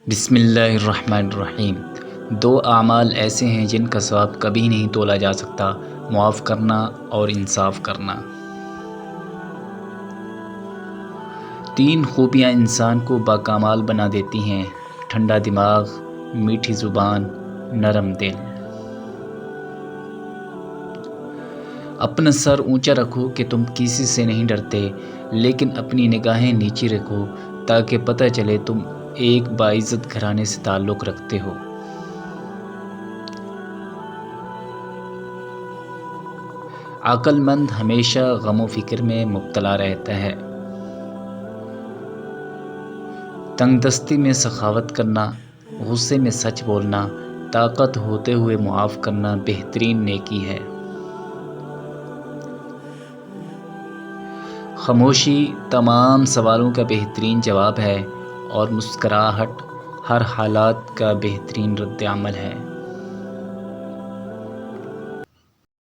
بسم اللہ الرحمن الرحیم۔ دو اعمال ایسے ہیں جن کا ثواب کبھی نہیں تولا جا سکتا، معاف کرنا اور انصاف کرنا۔ تین خوبیاں انسان کو باکمال بنا دیتی ہیں: ٹھنڈا دماغ، میٹھی زبان، نرم دل۔ اپنا سر اونچا رکھو کہ تم کسی سے نہیں ڈرتے، لیکن اپنی نگاہیں نیچی رکھو تاکہ پتہ چلے تم ایک باعزت گھرانے سے تعلق رکھتے ہو۔ عقل مند ہمیشہ غم و فکر میں مبتلا رہتا ہے۔ تنگ دستی میں سخاوت کرنا، غصے میں سچ بولنا، طاقت ہوتے ہوئے معاف کرنا بہترین نیکی ہے۔ خاموشی تمام سوالوں کا بہترین جواب ہے، اور مسکراہٹ ہر حالات کا بہترین رد عمل ہے۔